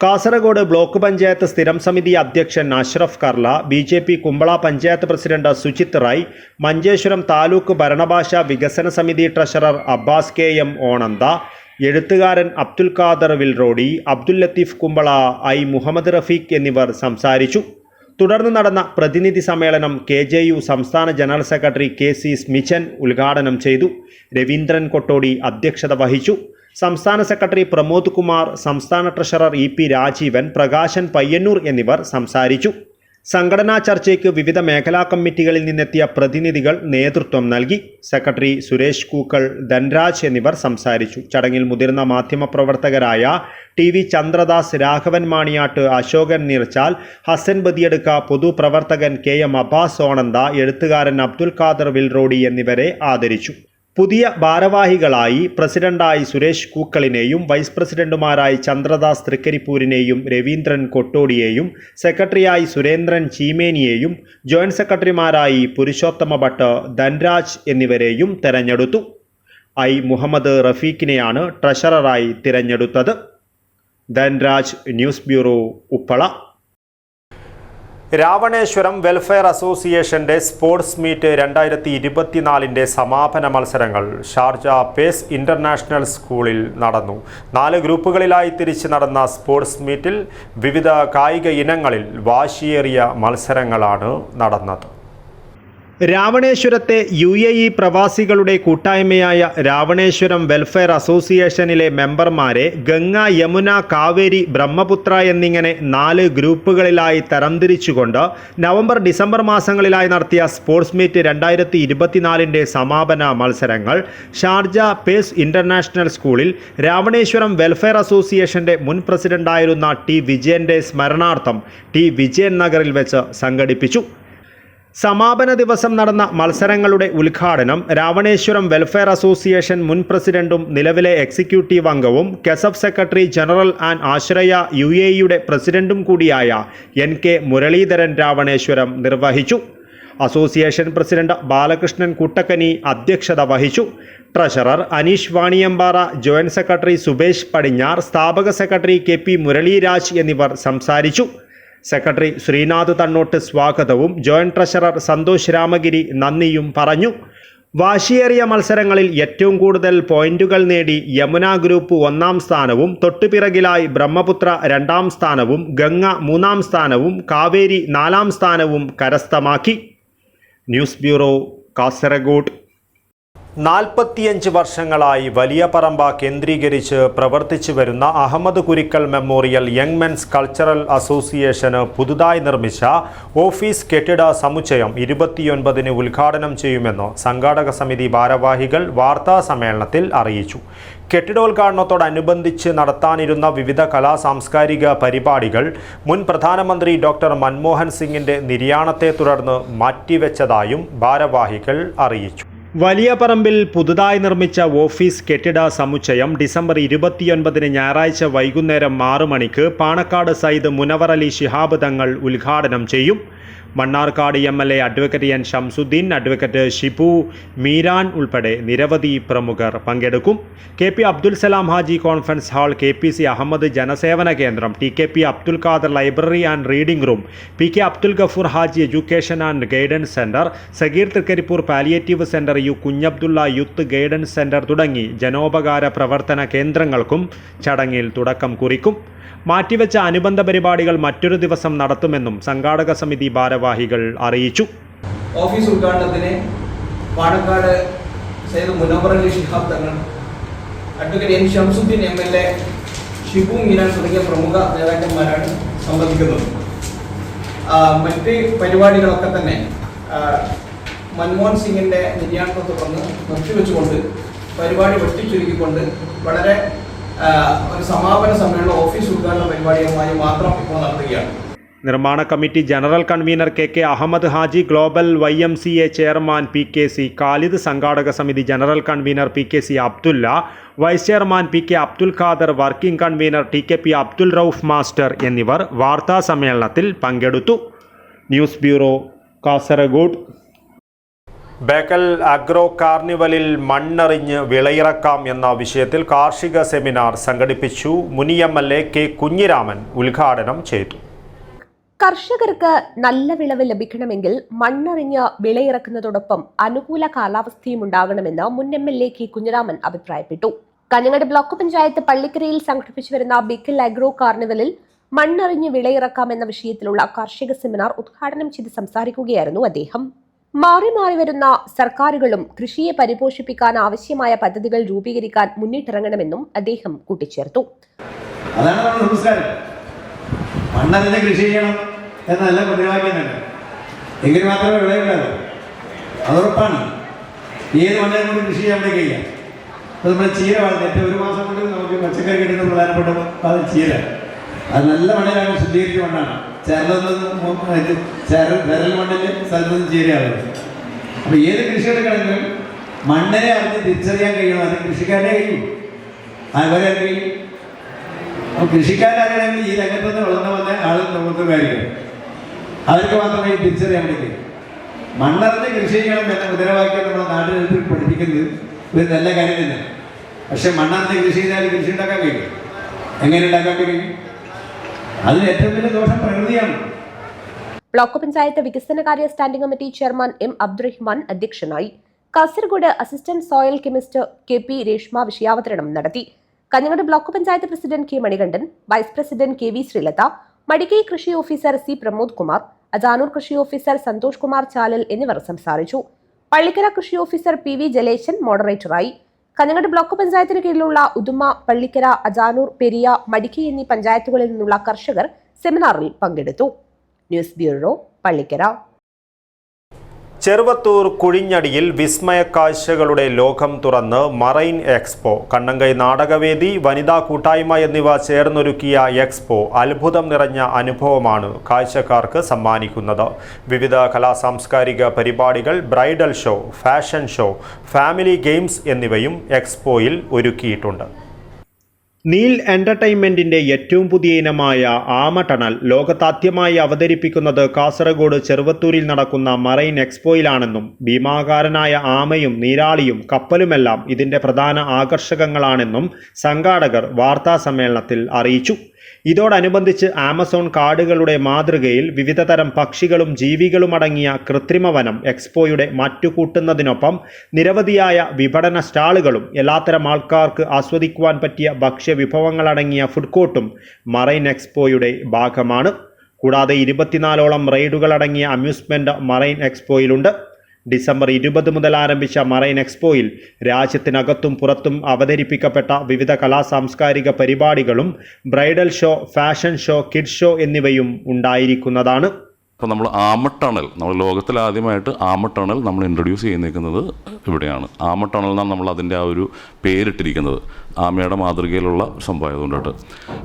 കാസർഗോഡ് ബ്ലോക്ക് പഞ്ചായത്ത് സ്ഥിരം സമിതി അധ്യക്ഷൻ അഷ്റഫ് കർല, BJP കുമ്പള പഞ്ചായത്ത് പ്രസിഡന്റ് സുചിത് റായ്, മഞ്ചേശ്വരം താലൂക്ക് ഭരണഭാഷാ വികസന സമിതി ട്രഷറർ അബ്ബാസ് KM ഓണന്ത, എഴുത്തുകാരൻ അബ്ദുൽ ഖാദർ വിൽറോഡി, അബ്ദുൽ ലത്തീഫ് കുമ്പള, മുഹമ്മദ് റഫീഖ് എന്നിവർ സംസാരിച്ചു. തുടർന്ന് നടന്ന പ്രതിനിധി സമ്മേളനം KJU സംസ്ഥാന ജനറൽ സെക്രട്ടറി KC സ്മിച്ചൻ ഉദ്ഘാടനം ചെയ്തു. രവീന്ദ്രൻ കൊട്ടോടി അധ്യക്ഷത വഹിച്ചു. സംസ്ഥാന സെക്രട്ടറി പ്രമോദ് കുമാർ, സംസ്ഥാന ട്രഷറർ EP രാജീവൻ, പ്രകാശൻ പയ്യന്നൂർ എന്നിവർ സംസാരിച്ചു. സംഘടനാ ചർച്ചയ്ക്ക് വിവിധ മേഖലാ കമ്മിറ്റികളിൽ നിന്നെത്തിയ പ്രതിനിധികൾ നേതൃത്വം നൽകി. സെക്രട്ടറി സുരേഷ് കൂക്കൾ, ധൻരാജ് എന്നിവർ സംസാരിച്ചു. ചടങ്ങിൽ മുതിർന്ന മാധ്യമപ്രവർത്തകരായ TV ചന്ദ്രദാസ്, രാഘവൻ മാണിയാട്ട്, അശോകൻ നീർച്ചാൽ, ഹസൻ ബദിയടുക്ക, പൊതുപ്രവർത്തകൻ KM അബ്ബാസ് ഓണന്ത, എഴുത്തുകാരൻ അബ്ദുൽ ഖാദർ വിൽറോഡി എന്നിവരെ ആദരിച്ചു. പുതിയ ഭാരവാഹികളായി പ്രസിഡന്റായി സുരേഷ് കൂക്കളിനെയും വൈസ് പ്രസിഡന്റുമാരായി ചന്ദ്രദാസ് തൃക്കരിപ്പൂരിനെയും രവീന്ദ്രൻ കൊട്ടോടിയെയും സെക്രട്ടറിയായി സുരേന്ദ്രൻ ചീമേനിയെയും ജോയിന്റ് സെക്രട്ടറിമാരായി പുരുഷോത്തമ ഭട്ട്, ധൻരാജ് എന്നിവരെയും തെരഞ്ഞെടുത്തു. മുഹമ്മദ് റഫീഖിനെയാണ് ട്രഷററായി തിരഞ്ഞെടുത്തത്. Dhanraj, news bureau, Uppala. Ravaneshwaram welfare അസോസിയേഷന്റെ സ്പോർട്സ് മീറ്റ് 2024 സമാപന മത്സരങ്ങൾ ഷാർജ പേസ് ഇന്റർനാഷണൽ സ്കൂളിൽ നടന്നു. 4 ഗ്രൂപ്പുകളിലായി തിരിച്ച് നടന്ന സ്പോർട്സ് മീറ്റിൽ വിവിധ കായിക ഇനങ്ങളിൽ വാശിയേറിയ മത്സരങ്ങളാണ് നടന്നത്. രാവണേശ്വരത്തെ UAE പ്രവാസികളുടെ കൂട്ടായ്മയായ രാവണേശ്വരം വെൽഫെയർ അസോസിയേഷനിലെ മെമ്പർമാരെ ഗംഗ, യമുന, കാവേരി, ബ്രഹ്മപുത്ര എന്നിങ്ങനെ 4 ഗ്രൂപ്പുകളിലായി തരംതിരിച്ചുകൊണ്ട് നവംബർ, ഡിസംബർ മാസങ്ങളിലായി നടത്തിയ സ്പോർട്സ് മീറ്റ് 2024 സമാപന മത്സരങ്ങൾ ഷാർജ പേസ് ഇന്റർനാഷണൽ സ്കൂളിൽ രാവണേശ്വരം വെൽഫെയർ അസോസിയേഷന്റെ മുൻ പ്രസിഡന്റായിരുന്ന T വിജയന്റെ സ്മരണാർത്ഥം T വിജയൻ നഗറിൽ വെച്ച് സംഘടിപ്പിച്ചു. സമാപന ദിവസം നടന്ന മത്സരങ്ങളുടെ ഉദ്ഘാടനം രാവണേശ്വരം വെൽഫെയർ അസോസിയേഷൻ മുൻ പ്രസിഡന്റും നിലവിലെ എക്സിക്യൂട്ടീവ് അംഗവും കെസഫ് സെക്രട്ടറി ജനറൽ ആൻഡ് ആശ്രയ UAEയുടെ പ്രസിഡന്റും കൂടിയായ NK മുരളീധരൻ രാവണേശ്വരം നിർവഹിച്ചു. അസോസിയേഷൻ പ്രസിഡന്റ് ബാലകൃഷ്ണൻ കൂട്ടക്കനി അധ്യക്ഷത വഹിച്ചു. Treasurer Aneesh Vaniyambara, joint secretary Subesh Padinjar, സ്ഥാപക സെക്രട്ടറി KP മുരളീരാജ് എന്നിവർ സംസാരിച്ചു. സെക്രട്ടറി ശ്രീനാഥ് തണ്ണോട്ട് സ്വാഗതവും ജോയിന്റ് ട്രഷറർ സന്തോഷ് രാമഗിരി നന്ദിയും പറഞ്ഞു. വാശിയേറിയ മത്സരങ്ങളിൽ ഏറ്റവും കൂടുതൽ പോയിന്റുകൾ നേടി യമുന ഗ്രൂപ്പ് 1ാം സ്ഥാനവും തൊട്ടുപിറകിലായി ബ്രഹ്മപുത്ര 2ാം സ്ഥാനവും ഗംഗ 3ാം സ്ഥാനവും കാവേരി 4ാം സ്ഥാനവും കരസ്ഥമാക്കി. News bureau, Kasaragod. 45 വർഷങ്ങളായി വലിയ പറമ്പ കേന്ദ്രീകരിച്ച് പ്രവർത്തിച്ചു വരുന്ന Ahmed Kurikkal memorial young men's cultural അസോസിയേഷന് പുതുതായി നിർമ്മിച്ച ഓഫീസ് കെട്ടിട സമുച്ചയം 29-ന് ഉദ്ഘാടനം ചെയ്യുമെന്ന് സംഘാടക സമിതി ഭാരവാഹികൾ വാർത്താ സമ്മേളനത്തിൽ അറിയിച്ചു. കെട്ടിടോദ്ഘാടനത്തോടനുബന്ധിച്ച് നടത്താനിരുന്ന വിവിധ സാംസ്കാരിക പരിപാടികൾ മുൻ പ്രധാനമന്ത്രി ഡോക്ടർ മൻമോഹൻ സിംഗിന്റെ നിര്യാണത്തെ തുടർന്ന് മാറ്റിവെച്ചതായും ഭാരവാഹികൾ അറിയിച്ചു. വലിയ പറമ്പിൽ പുതുതായി നിർമ്മിച്ച ഓഫീസ് കെട്ടിട സമുച്ചയം ഡിസംബർ 29-ന് ഞായറാഴ്ച വൈകുന്നേരം 6 മണിക്ക് പാണക്കാട് സയ്യിദ് മുനവർ അലി ശിഹാബ് തങ്ങൾ ഉദ്ഘാടനം ചെയ്യും. Mannarkkad MLA advocate N Shamsuddin, advocate Shibu Meeran ഉൾപ്പെടെ നിരവധി പ്രമുഖർ പങ്കെടുക്കും. KP Abdul Salam Haji conference hall, KPC Ahmed ജനസേവന കേന്ദ്രം, TKP Abdul Khader library and reading room, PK Abdul Gafoor Haji education and guidance centre, Sageer Thrikkaripur palliative centre, Kunhabdulla youth guidance centre തുടങ്ങി ജനോപകാര പ്രവർത്തന കേന്ദ്രങ്ങൾക്കും ചടങ്ങിൽ തുടക്കം കുറിക്കും. മാറ്റിവെച്ച അനുബന്ധ പരിപാടികൾ മറ്റൊരു ദിവസം നടത്തുമെന്നും സംഘാടക സമിതി ഭാരവാഹികൾ അറിയിച്ചു. ഓഫീസ് ഉദ്ഘാടനത്തിന് Panakkad Sayyid Munavar Ali Shihab Thangal, advocate N Shamsuddin MLA, Shibu Meeran തുടങ്ങിയ പ്രമുഖ നേതാക്കന്മാരാണ് സംബന്ധിക്കുന്നത്. മറ്റ് പരിപാടികളൊക്കെ തന്നെ മൻമോഹൻ സിംഗിൻ്റെ നിര്യാണത്തെ തുടർന്ന് നിർത്തിവെച്ചുകൊണ്ട് പരിപാടി വെട്ടിച്ചുരുക്കിക്കൊണ്ട് വളരെ ഒരു സമാപന സമ്മേളനം ഓഫീസ് ഉദ്ഘാടന പരിപാടിയുമായി മാത്രം ഇപ്പോൾ നടത്തുകയാണ്. നിർമ്മാണ committee general convener K Ahmed Haji, global YMCA chairman PKC Khalid, സംഘാടക സമിതി general convener PKC Abdulla, vice chairman PK Abdul Khader, working convener TKP Abdul Rauf master എന്നിവർ വാർത്താ സമ്മേളനത്തിൽ പങ്കെടുത്തു. News bureau, Kasaragod. Bekal agro കാർണിവലിൽ മണ്ണെറിഞ്ഞ് വിളയിറക്കാം എന്ന വിഷയത്തിൽ കാർഷിക സെമിനാർ സംഘടിപ്പിച്ചു. മുൻ MLA K കുഞ്ഞിരാമൻ ഉദ്ഘാടനം ചെയ്തു. കർഷകർക്ക് നല്ല വിളവ് ലഭിക്കണമെങ്കിൽ മണ്ണെറിഞ്ഞ് വിളയിറക്കുന്നതോടൊപ്പം അനുകൂല കാലാവസ്ഥയും ഉണ്ടാകണമെന്ന് മുൻ MLA K കുഞ്ഞിരാമൻ അഭിപ്രായപ്പെട്ടു. കാഞ്ഞങ്ങാട് ബ്ലോക്ക് പഞ്ചായത്ത് പള്ളിക്കരയിൽ സംഘടിപ്പിച്ചു വരുന്ന ബേക്കൽ അഗ്രോ കാർണിവലിൽ മണ്ണെറിഞ്ഞ് വിളയിറക്കാം എന്ന വിഷയത്തിലുള്ള കാർഷിക സെമിനാർ ഉദ്ഘാടനം ചെയ്ത് സംസാരിക്കുകയായിരുന്നു അദ്ദേഹം. മാറി മാറി വരുന്ന സർക്കാരുകളും കൃഷിയെ പരിപോഷിപ്പിക്കാൻ ആവശ്യമായ പദ്ധതികൾ രൂപീകരിക്കാൻ മുന്നിട്ടിറങ്ങണമെന്നും അദ്ദേഹം കൂട്ടിച്ചേർത്തു. അതാണ് നമ്മുടെ സംസ്കാരം. മണ്ണറിഞ്ഞ് കൃഷി ചെയ്യണം എന്നല്ല മുദ്രാവാക്യം. എങ്കിൽ മാത്രമേ വിളയുണ്ടാകൂ. അതുറപ്പാണ്. ഏത് മണ്ണിനെ കൊണ്ട് കൃഷി ചെയ്യാൻ വേണ്ടി കഴിയാം. അത് നമ്മുടെ ചീര വളർന്നിട്ട് 1 മാസം കൊണ്ട് നമുക്ക് പച്ചക്കറി കിട്ടുന്ന പ്രധാനപ്പെട്ട അത് ചീര. അത് നല്ല മണ്ണിലാണ്, ശുദ്ധീകരിച്ച മണ്ണാണ്. ചരൽ മണ്ണിൽ സ്ഥലത്തൊന്നും ചീരയാകുന്നത്. അപ്പോൾ ഏത് കൃഷി എടുക്കണമെങ്കിലും മണ്ണിനെ അറിഞ്ഞ് തിരിച്ചറിയാൻ കഴിയണം. അത് കൃഷിക്കാരനെ കഴിയും. അവരെ കഴിയും. അപ്പോൾ കൃഷിക്കാരനാകണമെങ്കിൽ ഈ രംഗത്തുനിന്ന് വളർന്നു വന്ന ആളും നമുക്ക് കാര്യങ്ങൾ അവർക്ക് മാത്രമേ തിരിച്ചറിയാൻ പറ്റും. മണ്ണറിഞ്ഞ് കൃഷി ചെയ്യണം എന്ന മുദ്രാവാക്യം നമ്മുടെ നാട്ടിൽ പഠിപ്പിക്കുന്നത് ഒരു നല്ല കാര്യം തന്നെ. പക്ഷെ മണ്ണറിഞ്ഞ് കൃഷി ചെയ്താൽ കൃഷി ഉണ്ടാക്കാൻ കഴിയും. എങ്ങനെ ഉണ്ടാക്കാൻ കഴിയും? അതിന് ഏറ്റവും വലിയ ദോഷം പ്രകൃതിയാണ്. ബ്ലോക്ക് പഞ്ചായത്ത് വികസനകാര്യ standing committee chairman M Abdurahman അധ്യക്ഷനായി. Kasaragod assistant soil chemist KP Reshma വിഷയാവതരണം നടത്തി. Kanhangad block panchayat president K Manikandan, vice president KV Sreelatha, Madikai കൃഷി ഓഫീസർ C പ്രമോദ് കുമാർ, അജാനൂർ കൃഷി ഓഫീസർ സന്തോഷ് കുമാർ ചാലൽ എന്നിവർ സംസാരിച്ചു. പള്ളിക്കര കൃഷി ഓഫീസർ PV ജലേശൻ മോഡറേറ്ററായി. കാഞ്ഞങ്ങാട് ബ്ലോക്ക് പഞ്ചായത്തിന് കീഴിലുള്ള ഉദുമ, പള്ളിക്കര, അജാനൂർ, പെരിയ, മടിക്കൈ എന്നീ പഞ്ചായത്തുകളിൽ നിന്നുള്ള കർഷകർ സെമിനാറിൽ പങ്കെടുത്തു. News bureau, Pallikkara. ചെറുവത്തൂർ കുഴിഞ്ഞടിയിൽ വിസ്മയ കാഴ്ചകളുടെ ലോകം തുറന്ന് മറൈൻ എക്സ്പോ. കണ്ണങ്കൈ നാടകവേദി, വനിതാ കൂട്ടായ്മ എന്നിവ ചേർന്നൊരുക്കിയ എക്സ്പോ അത്ഭുതം നിറഞ്ഞ അനുഭവമാണ് കാഴ്ചക്കാർക്ക് സമ്മാനിക്കുന്നത്. വിവിധ കലാസാംസ്കാരിക പരിപാടികൾ, bridal show, fashion show, family games എന്നിവയും എക്സ്പോയിൽ ഒരുക്കിയിട്ടുണ്ട്. നീൽ എൻ്റർടൈൻമെൻറ്റിൻ്റെ ഏറ്റവും പുതിയ ഇനമായ ആമ ടണൽ ലോകത്താദ്യമായി അവതരിപ്പിക്കുന്നത് കാസർഗോഡ് ചെറുവത്തൂരിൽ നടക്കുന്ന മറൈൻ എക്സ്പോയിലാണെന്നും ഭീമാകാരനായ ആമയും നീരാളിയും കപ്പലുമെല്ലാം ഇതിൻ്റെ പ്രധാന ആകർഷകങ്ങളാണെന്നും സംഘാടകർ വാർത്താസമ്മേളനത്തിൽ അറിയിച്ചു. ഇതോടനുബന്ധിച്ച് ആമസോൺ കാടുകളുടെ മാതൃകയിൽ വിവിധതരം പക്ഷികളും ജീവികളുമടങ്ങിയ കൃത്രിമവനം എക്സ്പോയുടെ മാറ്റുകൂട്ടുന്നതിനൊപ്പം നിരവധിയായ വിപണന സ്റ്റാളുകളും എല്ലാത്തരം ആൾക്കാർക്ക് ആസ്വദിക്കുവാൻ പറ്റിയ ഭക്ഷ്യവിഭവങ്ങളടങ്ങിയ ഫുഡ് കോർട്ടും മറൈൻ എക്സ്പോയുടെ ഭാഗമാണ്. കൂടാതെ 24ഓളം റൈഡുകളടങ്ങിയ അമ്യൂസ്മെൻറ്റ് മറൈൻ എക്സ്പോയിലുണ്ട്. ഡിസംബർ 20 മുതൽ ആരംഭിച്ച മറൈൻ എക്സ്പോയിൽ രാജ്യത്തിനകത്തും പുറത്തും അവതരിപ്പിക്കപ്പെട്ട വിവിധ കലാസാംസ്കാരിക പരിപാടികളും bridal show, fashion show, kid show എന്നിവയും ഉണ്ടായിരിക്കുന്നതാണ്. അപ്പോൾ നമ്മൾ ആമട്ടണൽ, നമ്മൾ ലോകത്തിൽ ആദ്യമായിട്ട് ആമട്ടണൽ നമ്മൾ ഇൻട്രൊഡ്യൂസ് ചെയ്യുന്നത് ഇവിടെയാണ്. ആമട്ടണൽ എന്നാണ് നമ്മൾ അതിൻ്റെ ആ ഒരു പേരിട്ടിരിക്കുന്നത്. ആമയുടെ മാതൃകയിലുള്ള സംഭവമായതുകൊണ്ടിട്ട്.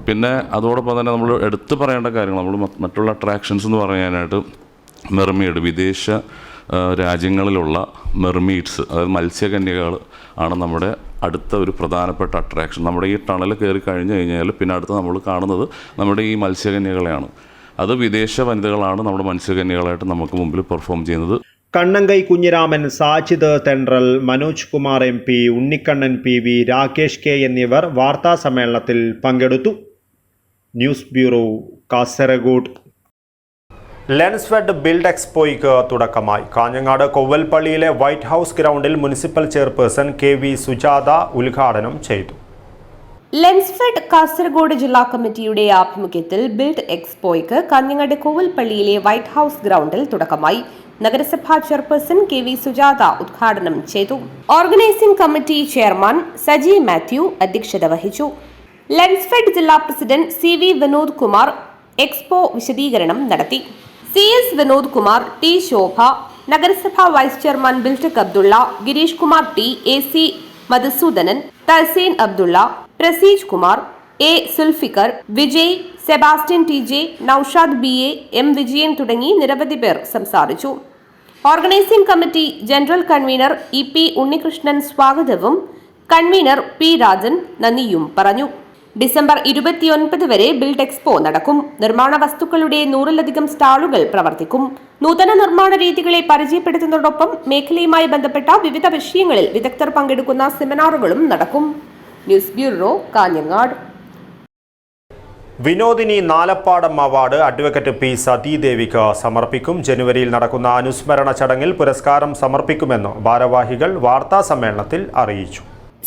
പിന്നെ അതോടൊപ്പം തന്നെ നമ്മൾ എടുത്തു പറയേണ്ട കാര്യങ്ങൾ, നമ്മൾ മറ്റുള്ള അട്രാക്ഷൻസ് എന്ന് പറയാനായിട്ട് മെർമെയ്ഡ്, വിദേശ രാജ്യങ്ങളിലുള്ള മെർമെയ്ഡ്സ്, അതായത് മത്സ്യകന്യകൾ ആണ് നമ്മുടെ അടുത്ത ഒരു പ്രധാനപ്പെട്ട അട്രാക്ഷൻ. നമ്മുടെ ഈ ടണൽ കയറി കഴിഞ്ഞ് കഴിഞ്ഞാൽ പിന്നെ അടുത്ത് നമ്മൾ കാണുന്നത് നമ്മുടെ ഈ മത്സ്യകന്യകളെയാണ്. അത് വിദേശ വനിതകളാണ് നമ്മുടെ മത്സ്യകന്യകളായിട്ട് നമുക്ക് മുമ്പിൽ പെർഫോം ചെയ്യുന്നത്. Kannankai Kunhiraman, Sajid തെൻട്രൽ, Manoj Kumar MP, Unnikkannan PV, Rakesh K എന്നിവർ വാർത്താ സമ്മേളനത്തിൽ പങ്കെടുത്തു. News bureau, Kasaragod. Lensfed build എക്സ്പോയ്ക്ക് തുടക്കമായി. കാഞ്ഞങ്ങാട് കൊവ്വൽപ്പള്ളിയിലെ വൈറ്റ് ഹൗസ് ഗ്രൗണ്ടിൽ മുനിസിപ്പൽ ചെയർപേഴ്സൺ KV സുജാത ഉദ്ഘാടനം ചെയ്തു. ലെൻസ്ഫെഡ് കാസർഗോഡ് ജില്ലാ കമ്മിറ്റിയുടെ ആഭിമുഖ്യത്തിൽ ബിൽഡ് എക്സ്പോയ്ക്ക് കാഞ്ഞങ്ങാട് കോവൽപ്പള്ളിയിലെ വൈറ്റ് ഹൗസ് ഗ്രൗണ്ടിൽ തുടക്കമായി. നഗരസഭാ ചെയർപേഴ്സൺ KV സുജാത ഉദ്ഘാടനം ചെയ്തു. Organising committee chairman Saji Mathew അധ്യക്ഷത വഹിച്ചു. ലെൻസ്ഫെഡ് ജില്ലാ president CV Vinod Kumar expo വിശദീകരണം നടത്തി. CS വിനോദ് കുമാർ, T ശോഭ, നഗരസഭാ vice chairman Biltech Abdulla, Girish Kumar T, AC Madhusoodanan, Thalseen Abdulla, Praseej Kumar, A Zulfikar, Vijay, Sebastian TJ, Noushad BA, M Vijayan തുടങ്ങി നിരവധി പേർ സംസാരിച്ചു. Organising committee general convener EP Unnikrishnan സ്വാഗതവും കൺവീനർ P രാജൻ നന്ദിയും പറഞ്ഞു. ഡിസംബർ 29 വരെ ബിൽഡ് എക്സ്പോ നടക്കും. നിർമ്മാണ വസ്തുക്കളുടെ 100-ലധികം സ്റ്റാളുകൾ പ്രവർത്തിക്കും. നൂതന നിർമ്മാണ രീതികളെ പരിചയപ്പെടുത്തുന്നതോടൊപ്പം മേഖലയുമായി ബന്ധപ്പെട്ട വിവിധ വിഷയങ്ങളിൽ വിദഗ്ധർ പങ്കെടുക്കുന്ന സെമിനാറുകളും നടക്കും. News bureau, Kanhangad. Vinodini Nalappadam award advocate P സതീദേവിക്ക് സമർപ്പിക്കും. ജനുവരിയിൽ നടക്കുന്ന അനുസ്മരണ ചടങ്ങിൽ പുരസ്കാരം സമർപ്പിക്കുമെന്ന് ഭാരവാഹികൾ വാർത്താസമ്മേളനത്തിൽ അറിയിച്ചു.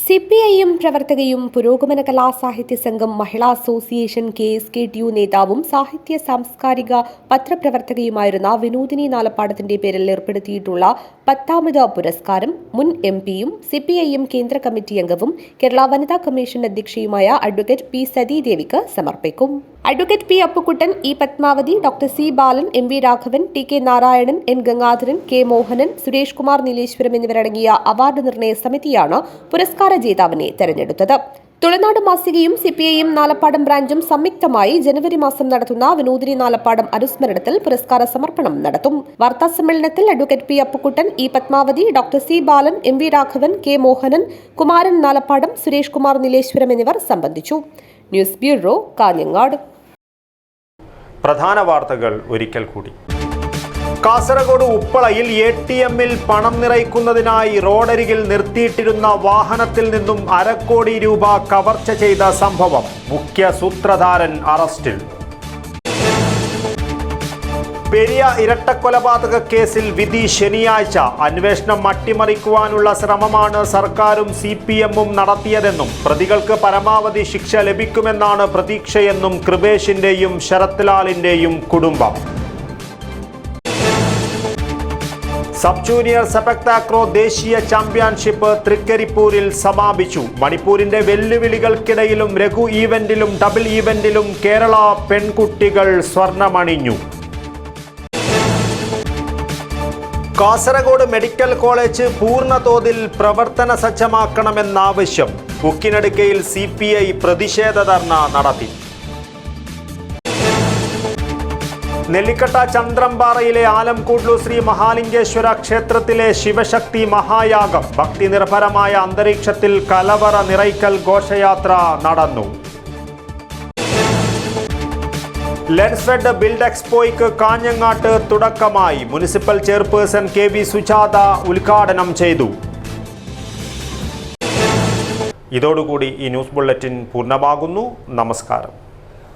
CPIM പ്രവർത്തകയും പുരോഗമന കലാസാഹിത്യ സംഘം മഹിളാ അസോസിയേഷൻ KSKTU നേതാവും സാഹിത്യ സാംസ്കാരിക പത്രപ്രവർത്തകയുമായിരുന്ന വിനോദിനി നാലപ്പാടത്തിന്റെ പേരിൽ ഏർപ്പെടുത്തിയിട്ടുള്ള 10ാമത് പുരസ്കാരം മുൻ MPയും CPIM കേന്ദ്ര കമ്മിറ്റി അംഗവും കേരള വനിതാ കമ്മീഷൻ അധ്യക്ഷയുമായ അഡ്വക്കേറ്റ് P സതീദേവിക്ക് സമർപ്പിക്കും. Advocate P Appukuttan, E Padmavathi, doctor C Balan, MV Raghavan, TK Narayanan, N Gangadharan, K Mohanan, Suresh Kumar Nileshwaram എന്നിവരടങ്ങിയ അവാർഡ് നിർണയ സമിതിയാണ് പുരസ്കാര ജേതാവിനെ തെരഞ്ഞെടുത്തത്. തുളനാട് മാസികയും CPIM നാലപ്പാടം ബ്രാഞ്ചും സംയുക്തമായി ജനുവരി മാസം നടത്തുന്ന വിനോദിനി നാലപ്പാടം അനുസ്മരണത്തിൽ പുരസ്കാര സമർപ്പണം നടത്തും. വാർത്താസമ്മേളനത്തിൽ advocate P Appukuttan, E Padmavathi, doctor C Balan, MV Raghavan, K Mohanan, Kumaran Nalappadam, Suresh Kumar Nileshwaram എന്നിവർ സംബന്ധിച്ചു. News bureau, Kanhangad. പ്രധാന വാർത്തകൾ ഒരിക്കൽ കൂടി. കാസർഗോഡ് ഉപ്പളയിൽ ATMൽ പണം നിറയ്ക്കുന്നതിനായി റോഡരികിൽ നിർത്തിയിട്ടിരുന്ന വാഹനത്തിൽ നിന്നും ₹1 കോടി കവർച്ച ചെയ്ത സംഭവം. മുഖ്യ സൂത്രധാരൻ അറസ്റ്റിൽ. പെരിയ ഇരട്ടക്കൊലപാതക കേസിൽ വിധി ശനിയാഴ്ച. അന്വേഷണം അട്ടിമറിക്കുവാനുള്ള ശ്രമമാണ് സർക്കാരും CPMഉം നടത്തിയതെന്നും പ്രതികൾക്ക് പരമാവധി ശിക്ഷ ലഭിക്കുമെന്നാണ് പ്രതീക്ഷയെന്നും കൃപേഷിന്റെയും ശരത് ലാലിന്റെയും കുടുംബം. സബ് ജൂനിയർ സെപക് താക്രോ ദേശീയ ചാമ്പ്യൻഷിപ്പ് തൃക്കരിപ്പൂരിൽ സമാപിച്ചു. മണിപ്പൂരിന്റെ വെല്ലുവിളികൾക്കിടയിലും ലഘു ഈവന്റിലും ഡബിൾ ഈവന്റിലും കേരള പെൺകുട്ടികൾ സ്വർണമണിഞ്ഞു. കാസർഗോഡ് മെഡിക്കൽ കോളേജ് പൂർണ്ണതോതിൽ പ്രവർത്തന സജ്ജമാക്കണമെന്നാവശ്യം. ഉക്കിനടുക്കയിൽ CPI പ്രതിഷേധ ധർണ നടത്തി. നെല്ലിക്കട്ട ചന്ദ്രംപാറയിലെ ആലംകൂട്ലു ശ്രീ മഹാലിംഗേശ്വര ക്ഷേത്രത്തിലെ ശിവശക്തി മഹായാഗം. ഭക്തി നിർഭരമായ അന്തരീക്ഷത്തിൽ കലവറ നിറയ്ക്കൽ ഘോഷയാത്ര നടന്നു. ലെൻസ്ഫെഡ് ബിൽഡ് എക്സ്പോയ്ക്ക് കാഞ്ഞങ്ങാട്ട് തുടക്കമായി. മുനിസിപ്പൽ ചെയർപേഴ്സൺ KV സുജാത ഉദ്ഘാടനം ചെയ്തു. ഇതോടുകൂടി ഈ ന്യൂസ് ബുള്ളറ്റിൻ പൂർണ്ണമാകുന്നു. നമസ്കാരം.